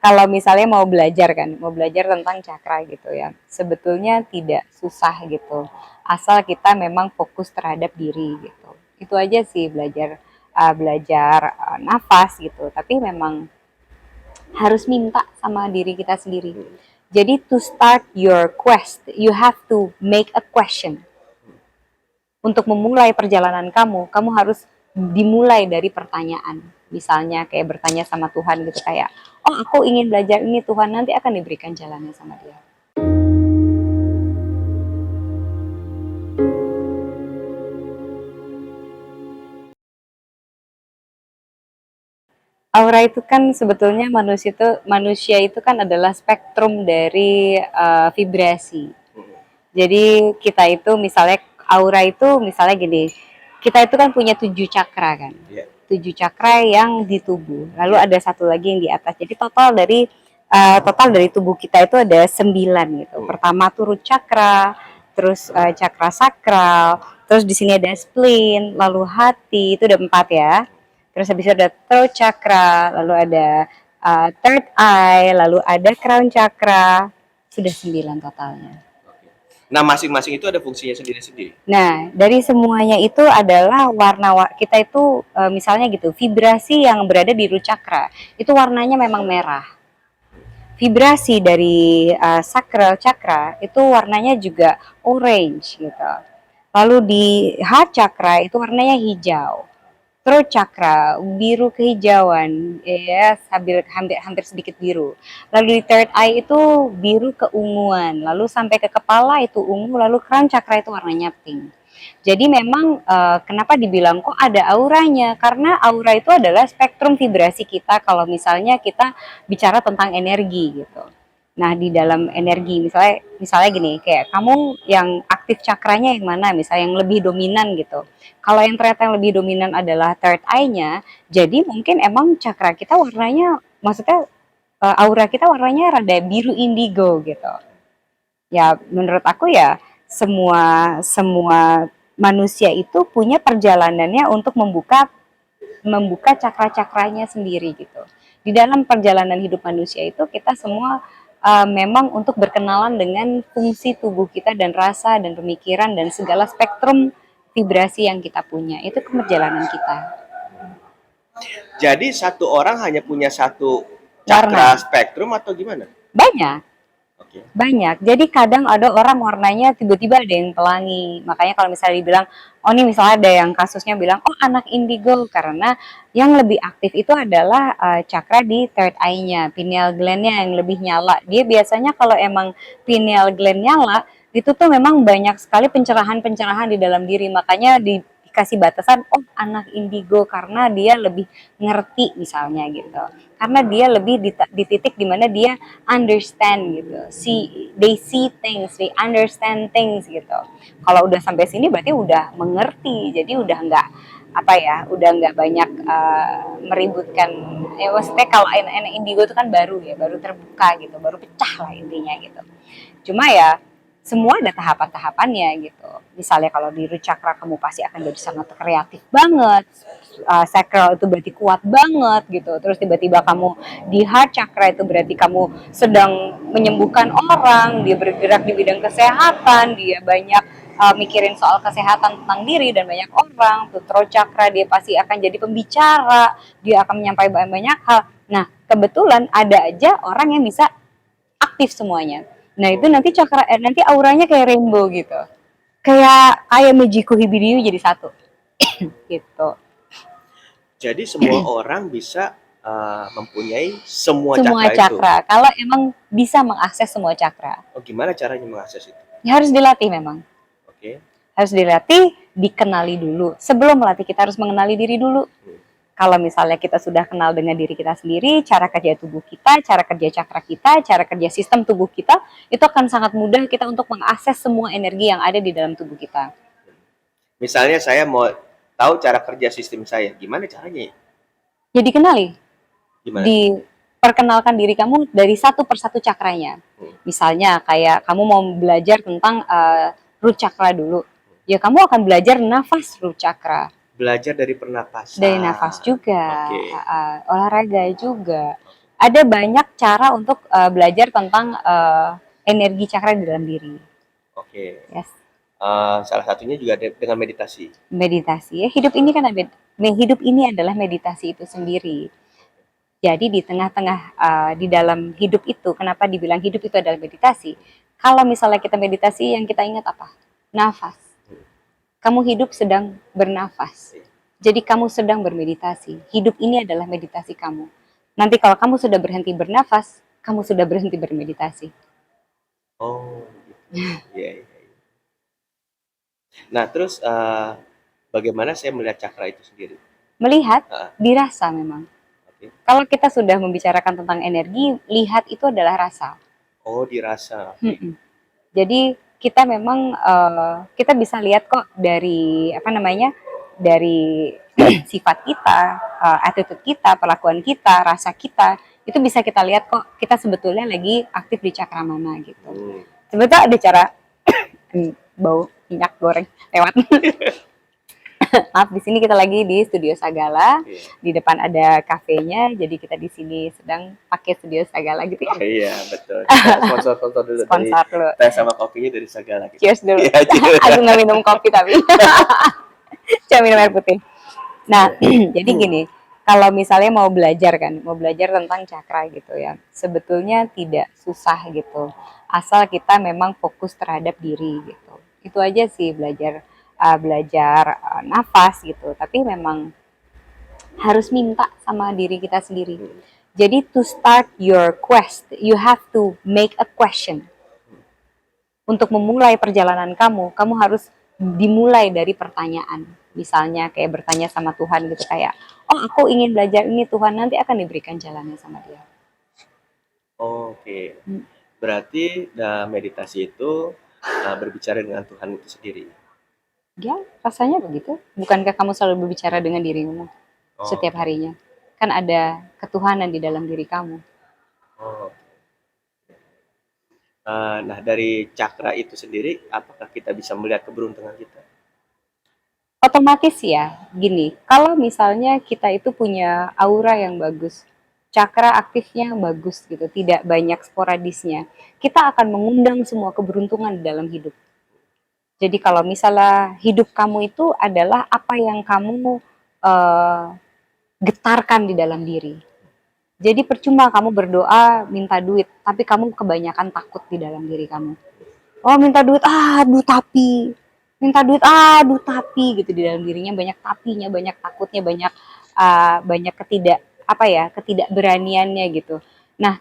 kalau misalnya mau belajar kan, mau belajar tentang cakra gitu ya, sebetulnya tidak susah gitu, asal kita memang fokus terhadap diri gitu. Itu aja sih belajar belajar nafas gitu, tapi memang harus minta sama diri kita sendiri. Jadi to start your quest, you have to make a question. Untuk memulai perjalanan kamu, kamu harus dimulai dari pertanyaan. Misalnya kayak bertanya sama Tuhan gitu kayak, oh aku ingin belajar ini Tuhan, nanti akan diberikan jalannya sama dia. Aura itu kan sebetulnya manusia itu kan adalah spektrum dari vibrasi. Jadi kita itu misalnya aura itu misalnya gini, kita itu kan punya 7 cakra kan, 7 cakra yang di tubuh. Lalu ada satu lagi yang di atas. Jadi total dari tubuh kita itu ada 9 gitu. Pertama tuh root chakra, terus cakra sakral, terus di sini ada spleen, lalu hati itu udah 4 ya. Terus habis itu ada throat chakra, lalu ada third eye, lalu ada crown chakra, sudah 9 totalnya. Nah, masing-masing itu ada fungsinya sendiri-sendiri. Nah, dari semuanya itu adalah kita itu misalnya gitu, vibrasi yang berada di root chakra itu warnanya memang merah. Vibrasi dari sacral chakra itu warnanya juga orange gitu. Lalu di heart chakra itu warnanya hijau. Throat chakra biru kehijauan, ya hampir sedikit biru. Lalu di third eye itu biru keunguan, lalu sampai ke kepala itu ungu, lalu crown chakra itu warnanya pink. Jadi memang kenapa dibilang kok ada auranya? Karena aura itu adalah spektrum vibrasi kita kalau misalnya kita bicara tentang energi gitu. Nah, di dalam energi misalnya gini, kayak kamu yang aktif cakranya yang mana? Misalnya yang lebih dominan gitu. Kalau yang ternyata yang lebih dominan adalah third eye-nya, jadi mungkin emang cakra kita warnanya, maksudnya aura kita warnanya rada biru indigo gitu. Ya, menurut aku ya semua semua manusia itu punya perjalanannya untuk membuka cakra-cakranya sendiri gitu. Di dalam perjalanan hidup manusia itu kita semua memang untuk berkenalan dengan fungsi tubuh kita dan rasa dan pemikiran dan segala spektrum vibrasi yang kita punya. Itu perjalanan kita. Jadi satu orang hanya punya satu cakra spektrum atau gimana? Banyak. Oke. Banyak. Jadi kadang ada orang warnanya tiba-tiba ada yang pelangi. Makanya kalau misalnya dibilang, oh ini misalnya ada yang kasusnya bilang, oh anak indigo. Karena yang lebih aktif itu adalah cakra di third eye-nya, pineal gland-nya yang lebih nyala. Dia biasanya kalau emang pineal gland nyala, itu tuh memang banyak sekali pencerahan-pencerahan di dalam diri. Makanya dikasih batasan, oh anak indigo karena dia lebih ngerti misalnya gitu. Karena dia lebih di titik dimana dia understand gitu. They see things, they understand things gitu. Kalau udah sampai sini berarti udah mengerti. Jadi udah nggak udah nggak banyak meributkan. Ya maksudnya kalau anak indigo itu kan baru ya, baru terbuka gitu, baru pecah lah intinya gitu. Cuma ya semua ada tahapan-tahapannya gitu. Misalnya kalau di root chakra kamu pasti akan jadi sangat kreatif banget, sacral itu berarti kuat banget gitu. Terus tiba-tiba kamu di heart chakra itu berarti kamu sedang menyembuhkan orang, dia bergerak di bidang kesehatan, dia banyak mikirin soal kesehatan tentang diri dan banyak orang. Tuh throat chakra dia pasti akan jadi pembicara, dia akan menyampaikan banyak hal. Nah, kebetulan ada aja orang yang bisa aktif semuanya. Nah, itu nanti auranya kayak rainbow gitu. Kayak Mijiku Hibiriu jadi satu. Gitu. Jadi semua orang bisa mempunyai semua cakra itu. Kalau emang bisa mengakses semua cakra. Oh, gimana caranya mengakses itu? Ya, harus dilatih memang. Oke. Harus dilatih, dikenali dulu. Sebelum melatih kita harus mengenali diri dulu. Kalau misalnya kita sudah kenal dengan diri kita sendiri, cara kerja tubuh kita, cara kerja cakra kita, cara kerja sistem tubuh kita, itu akan sangat mudah kita untuk mengakses semua energi yang ada di dalam tubuh kita. Misalnya saya mau tahu cara kerja sistem saya, gimana caranya? Ya dikenali. Gimana? Diperkenalkan diri kamu dari satu persatu cakranya. Misalnya kayak kamu mau belajar tentang root chakra dulu. Ya kamu akan belajar nafas root chakra. Belajar dari pernapasan. Dari nafas juga, olahraga juga. Ada banyak cara untuk belajar tentang energi cakra di dalam diri. Oke. Yes. Salah satunya juga dengan meditasi. Meditasi ya, hidup ini adalah meditasi itu sendiri. Jadi di tengah-tengah di dalam hidup itu, kenapa dibilang hidup itu adalah meditasi? Kalau misalnya kita meditasi, yang kita ingat apa? Nafas. Kamu hidup sedang bernafas. Jadi kamu sedang bermeditasi. Hidup ini adalah meditasi kamu. Nanti kalau kamu sudah berhenti bernafas, kamu sudah berhenti bermeditasi. Oh, gitu. Iya, iya. Nah, terus bagaimana saya melihat cakra itu sendiri? Melihat, Ah, dirasa memang. oke. Kalau kita sudah membicarakan tentang energi, lihat itu adalah rasa. Oh, dirasa. Oke. Mm-mm. Jadi kita memang kita bisa lihat kok dari apa namanya, dari sifat kita, attitude kita, perlakuan kita, rasa kita, itu bisa kita lihat kok kita sebetulnya lagi aktif di cakra mana gitu. Hmm. Sebetulnya ada cara bau minyak goreng lewat. Maaf, di sini kita lagi di Studio Sagala. Iya. Di depan ada kafenya, jadi kita di sini sedang pakai Studio Sagala gitu ya. Iya, betul. Kita sponsor dulu dari Sponsor dulu. teh sama kopinya dari Sagala. Gitu. Cheers dulu. Iya, cheers. Aku nggak minum kopi tapi. Cuma minum air putih. Nah, jadi gini, kalau misalnya mau belajar kan, mau belajar tentang cakra gitu ya, sebetulnya tidak susah gitu. Asal kita memang fokus terhadap diri gitu. Itu aja sih belajar nafas gitu. Tapi memang harus minta sama diri kita sendiri. Jadi to start your quest, you have to make a question. Untuk memulai perjalanan kamu, kamu harus dimulai dari pertanyaan. Misalnya kayak bertanya sama Tuhan gitu kayak, oh aku ingin belajar ini Tuhan, nanti akan diberikan jalannya sama dia. Oke. Berarti meditasi itu berbicara dengan Tuhan itu sendiri. Ya, rasanya begitu. Bukankah kamu selalu berbicara dengan dirimu setiap harinya? Kan ada ketuhanan di dalam diri kamu. Oh. Nah, dari cakra itu sendiri, apakah kita bisa melihat keberuntungan kita? Otomatis ya, gini, kalau misalnya kita itu punya aura yang bagus, cakra aktifnya bagus gitu, tidak banyak sporadisnya, kita akan mengundang semua keberuntungan di dalam hidup. Jadi kalau misalnya hidup kamu itu adalah apa yang kamu getarkan di dalam diri. Jadi percuma kamu berdoa minta duit, tapi kamu kebanyakan takut di dalam diri kamu. Oh minta duit, aduh tapi. Minta duit, aduh tapi gitu di dalam dirinya banyak tapinya, banyak takutnya, banyak ketidakberaniannya gitu. Nah,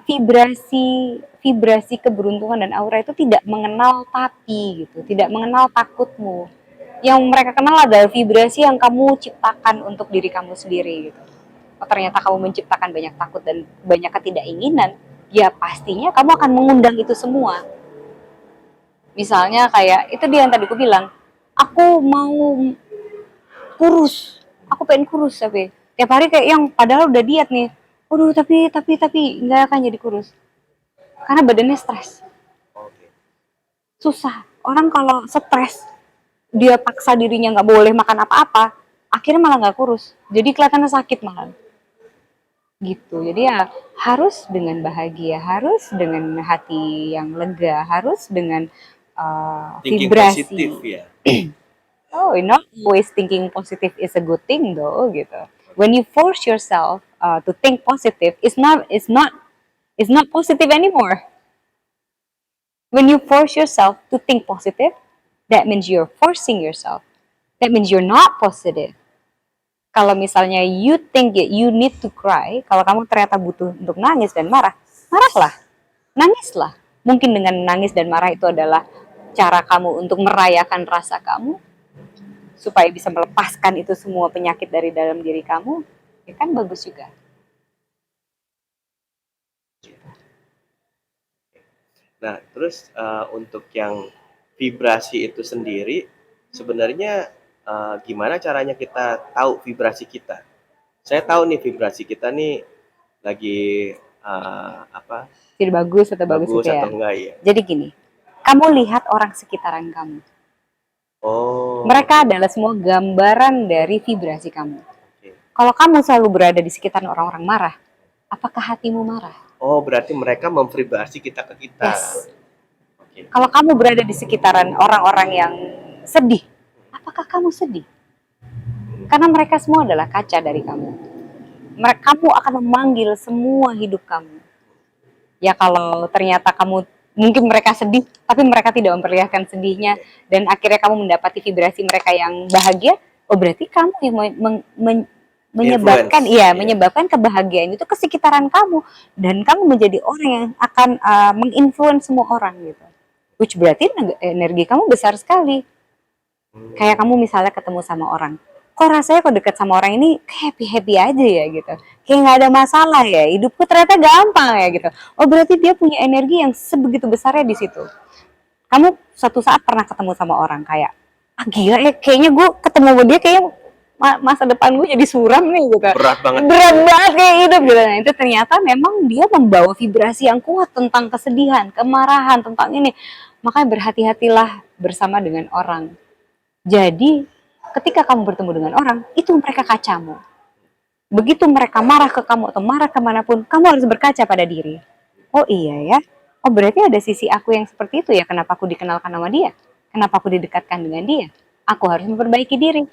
vibrasi keberuntungan dan aura itu tidak mengenal tapi gitu, tidak mengenal takutmu. Yang mereka kenal adalah vibrasi yang kamu ciptakan untuk diri kamu sendiri gitu. Oh, ternyata kamu menciptakan banyak takut dan banyak ketidakinginan, ya pastinya kamu akan mengundang itu semua. Misalnya kayak itu dia yang tadi aku bilang, aku mau kurus, aku pengen kurus tapi tiap hari kayak yang padahal udah diet nih, waduh tapi nggak akan jadi kurus karena badannya stres. Oke. Susah orang kalau stres dia paksa dirinya nggak boleh makan apa-apa, akhirnya malah nggak kurus, jadi kelihatannya sakit malah gitu. Jadi ya harus dengan bahagia, harus dengan hati yang lega, harus dengan Thinking vibrasi. positif ya. Oh, not always thinking positive is a good thing though gitu. When you force yourself to think positive, it's not positive anymore. When you force yourself to think positive, that means you're forcing yourself. That means you're not positive. Kalau misalnya you think you need to cry, kalau kamu ternyata butuh untuk nangis dan marah, marahlah, nangislah. Mungkin dengan nangis dan marah itu adalah cara kamu untuk merayakan rasa kamu, supaya bisa melepaskan itu semua penyakit dari dalam diri kamu, ya kan bagus juga. Nah, terus untuk yang vibrasi itu sendiri, sebenarnya gimana caranya kita tahu vibrasi kita? Saya tahu nih vibrasi kita nih lagi apa? Jadi bagus atau bagus Bagus itu ya. atau enggak ya? Jadi gini, kamu lihat orang sekitaran kamu. Oh. Mereka adalah semua gambaran dari vibrasi kamu. Oke. Kalau kamu selalu berada di sekitar orang-orang marah, apakah hatimu marah? Oh, berarti mereka memvibrasi kita ke kita. Yes. Oke. Kalau kamu berada di sekitaran orang-orang yang sedih, apakah kamu sedih? Karena mereka semua adalah kaca dari kamu. Kamu akan memanggil semua hidup kamu. Ya kalau ternyata kamu, mungkin mereka sedih, tapi mereka tidak memperlihatkan sedihnya, dan akhirnya kamu mendapati vibrasi mereka yang bahagia, oh berarti kamu yang menyebabkan, Influence. iya, menyebabkan kebahagiaan itu ke sekitaran kamu, dan kamu menjadi orang yang akan menginfluence semua orang gitu. Which berarti energi kamu besar sekali. Kayak kamu misalnya ketemu sama orang, kok rasanya kok deket sama orang ini happy-happy aja ya gitu. Kayak nggak ada masalah ya, hidupku ternyata gampang ya gitu. Oh berarti dia punya energi yang sebegitu besarnya di situ. Kamu suatu saat pernah ketemu sama orang kayak, ah gila ya, kayaknya gue ketemu sama dia kayak masa depan gue jadi suram nih gitu. Berat banget. Berat banget kayak hidup gitu. Nah itu ternyata memang dia membawa vibrasi yang kuat tentang kesedihan, kemarahan, tentang ini. Makanya berhati-hatilah bersama dengan orang. Jadi ketika kamu bertemu dengan orang, itu mereka kacamu. Begitu mereka marah ke kamu atau marah kemanapun, kamu harus berkaca pada diri. Oh iya ya, oh berarti ada sisi aku yang seperti itu ya, kenapa aku dikenalkan sama dia? Kenapa aku didekatkan dengan dia? Aku harus memperbaiki diri.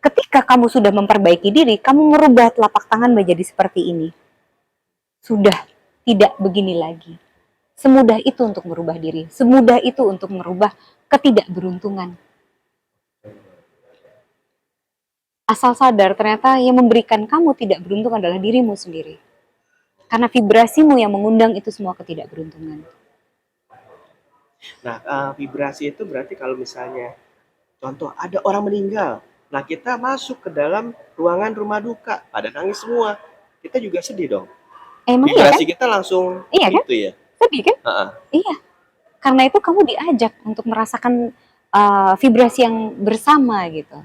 Ketika kamu sudah memperbaiki diri, kamu merubah telapak tangan menjadi seperti ini. Sudah tidak begini lagi. Semudah itu untuk merubah diri. Semudah itu untuk merubah ketidakberuntungan. Asal sadar ternyata yang memberikan kamu tidak beruntung adalah dirimu sendiri. Karena vibrasimu yang mengundang itu semua ketidakberuntungan. Nah, vibrasi itu berarti kalau misalnya contoh ada orang meninggal, nah kita masuk ke dalam ruangan rumah duka, pada nangis semua, kita juga sedih dong. Emang iya kan? Vibrasi kita langsung Iya kan? gitu ya. Sedih kan? Heeh. Iya. Karena itu kamu diajak untuk merasakan vibrasi yang bersama gitu.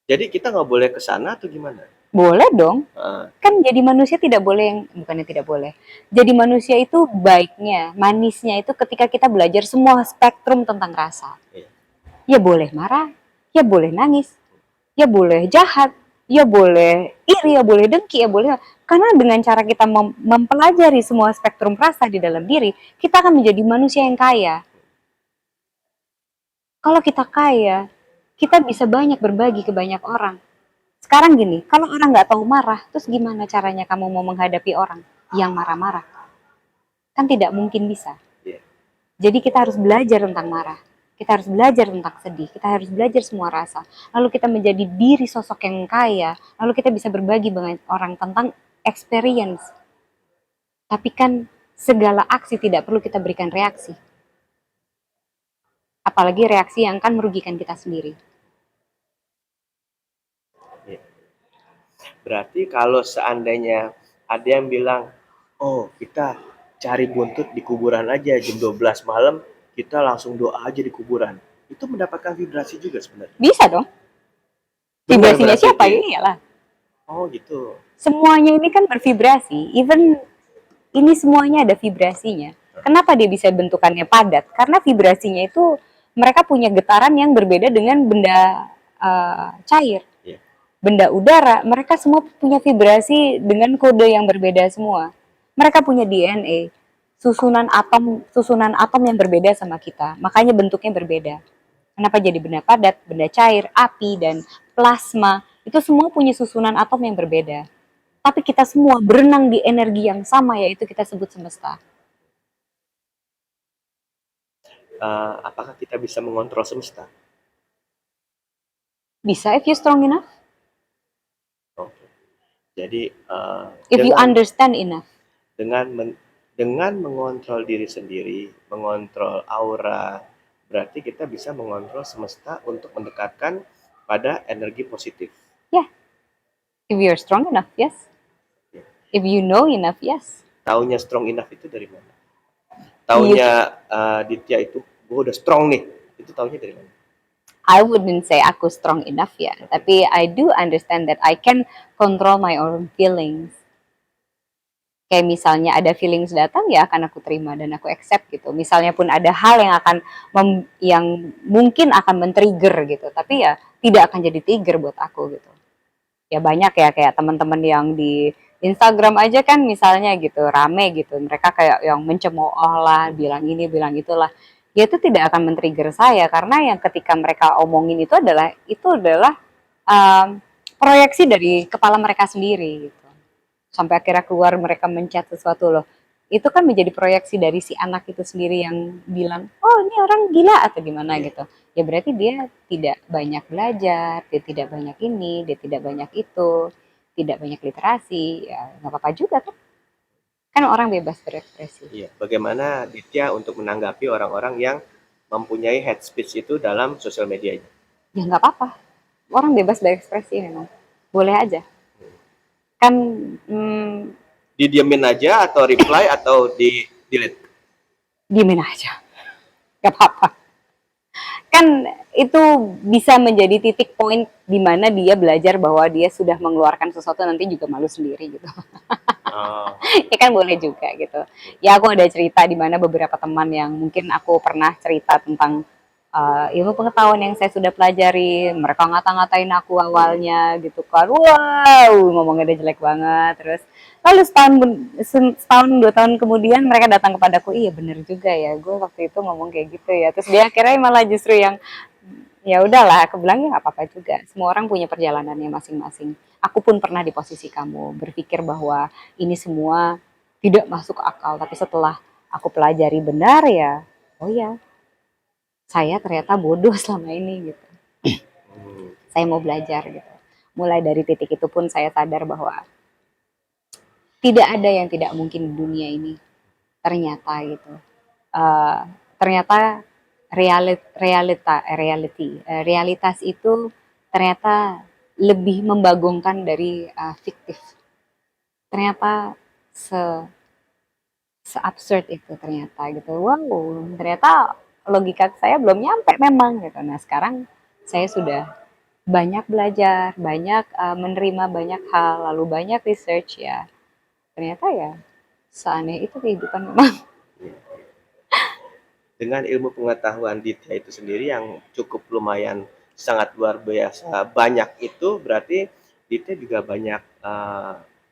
Jadi kita nggak boleh ke sana atau gimana? Boleh dong. Heeh. Kan jadi manusia tidak boleh yang, bukannya tidak boleh. Jadi manusia itu baiknya, manisnya itu ketika kita belajar semua spektrum tentang rasa. Iya. Ya boleh marah, ya boleh nangis, ya boleh jahat, ya boleh iri, ya boleh dengki, ya boleh. Karena dengan cara kita mempelajari semua spektrum rasa di dalam diri, kita akan menjadi manusia yang kaya. Kalau kita kaya, kita bisa banyak berbagi ke banyak orang. Sekarang gini, kalau orang nggak tahu marah, terus gimana caranya kamu mau menghadapi orang yang marah-marah? Kan tidak mungkin bisa. Iya. Jadi kita harus belajar tentang marah. Kita harus belajar tentang sedih. Kita harus belajar semua rasa. Lalu kita menjadi diri sosok yang kaya. Lalu kita bisa berbagi dengan orang tentang experience. Tapi kan segala aksi tidak perlu kita berikan reaksi. Apalagi reaksi yang akan merugikan kita sendiri. Berarti kalau seandainya ada yang bilang, oh kita cari buntut di kuburan aja jam 12 malam, kita langsung doa aja di kuburan. Itu mendapatkan vibrasi juga sebenarnya. Bisa dong. Benar Vibrasinya berarti siapa? itu ya? Iyalah. Oh gitu. Semuanya ini kan bervibrasi. Even ini semuanya ada vibrasinya. Kenapa dia bisa bentukannya padat? Karena vibrasinya itu mereka punya getaran yang berbeda dengan benda cair. Iya. Benda udara, mereka semua punya vibrasi dengan kode yang berbeda semua. Mereka punya DNA, susunan atom yang berbeda sama kita. Makanya bentuknya berbeda. Kenapa jadi benda padat, benda cair, api, dan plasma? Itu semua punya susunan atom yang berbeda. Tapi kita semua berenang di energi yang sama, yaitu kita sebut semesta. Apakah kita bisa mengontrol semesta? Bisa if you strong enough. Oke. Jadi If you understand enough. dengan mengontrol diri sendiri, mengontrol aura, berarti kita bisa mengontrol semesta untuk mendekatkan pada energi positif. Yeah. If you're strong enough, yes. If you know enough, yes. Taunya strong enough itu dari mana? Taunya Ditya itu, gue udah strong nih. Itu taunya dari mana? I wouldn't say aku strong enough ya, tapi I do understand that I can control my own feelings. Kayak misalnya ada feelings datang, ya akan aku terima dan aku accept gitu. Misalnya pun ada hal yang akan yang mungkin akan men-trigger gitu, tapi ya tidak akan jadi trigger buat aku gitu. ya banyak ya kayak teman-teman yang di Instagram aja kan misalnya gitu rame gitu mereka kayak yang mencemooh lah bilang ini bilang itulah ya itu tidak akan men-trigger saya karena yang ketika mereka omongin itu adalah um, proyeksi dari kepala mereka sendiri gitu sampai akhirnya keluar mereka mencet sesuatu loh itu kan menjadi proyeksi dari si anak itu sendiri yang bilang oh ini orang gila atau gimana Iya. gitu ya berarti dia tidak banyak belajar dia tidak banyak ini dia tidak banyak itu tidak banyak literasi ya nggak apa-apa juga kan kan orang bebas berekspresi Iya. Bagaimana Ditya untuk menanggapi orang-orang yang mempunyai hate speech itu dalam sosial medianya? ya nggak apa-apa orang bebas berekspresi memang boleh aja kan hmm, Didiemin aja atau reply atau di delete? diemin aja nggak apa-apa kan itu bisa menjadi titik poin di mana dia belajar bahwa dia sudah mengeluarkan sesuatu nanti juga malu sendiri gitu. Oh, Ya kan boleh juga gitu. Ya aku ada cerita di mana beberapa teman yang mungkin aku pernah cerita tentang ilmu pengetahuan yang saya sudah pelajari, mereka ngata-ngatain aku awalnya gitu kan. Wow, ngomongnya udah jelek banget. Terus lalu setahun 2 tahun kemudian mereka datang kepadaku, iya bener juga ya, gue waktu itu ngomong kayak gitu ya. Terus dia akhirnya malah justru yang ya udahlah, aku bilang ya nggak apa-apa juga. Semua orang punya perjalanannya masing-masing. Aku pun pernah di posisi kamu, berpikir bahwa ini semua tidak masuk akal. Tapi setelah aku pelajari benar ya, oh ya, saya ternyata bodoh selama ini gitu. hmm, Saya mau belajar gitu. Mulai dari titik itu pun saya sadar bahwa tidak ada yang tidak mungkin di dunia ini. Ternyata gitu. Eh, ternyata realitas itu ternyata lebih membagongkan dari fiktif. Ternyata se absurd itu ternyata gitu. Wow, ternyata logika saya belum nyampe memang gitu. Nah, sekarang saya sudah banyak belajar, banyak menerima banyak hal, lalu banyak research ya. Ternyata ya seaneh itu kehidupan memang. dengan ilmu pengetahuan Ditya itu sendiri yang cukup lumayan sangat luar biasa banyak itu berarti Ditya juga banyak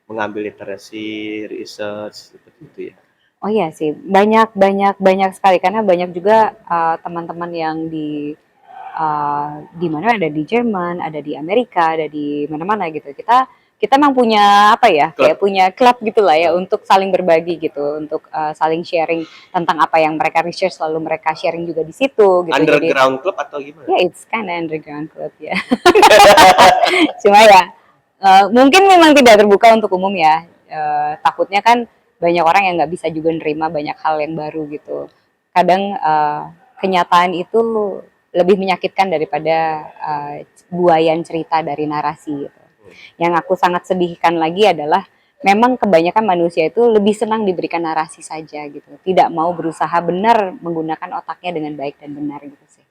mengambil literasi, research seperti itu ya. Oh iya sih, banyak banyak banyak sekali karena banyak juga teman-teman yang di mana ada di Jerman, ada di Amerika, ada di mana-mana gitu. Kita kita memang punya apa ya, kayak Klub punya klub gitulah ya untuk saling berbagi gitu, untuk saling sharing tentang apa yang mereka research lalu mereka sharing juga di situ gitu. Jadi underground club atau gimana? ya it's kind of underground club ya. Cuma ya mungkin memang tidak terbuka untuk umum ya. Takutnya kan banyak orang yang nggak bisa juga nerima banyak hal yang baru gitu. Kadang kenyataan itu lebih menyakitkan daripada buayan cerita dari narasi gitu. Yang aku sangat sedihkan lagi adalah memang kebanyakan manusia itu lebih senang diberikan narasi saja gitu. Tidak mau berusaha benar menggunakan otaknya dengan baik dan benar gitu sih.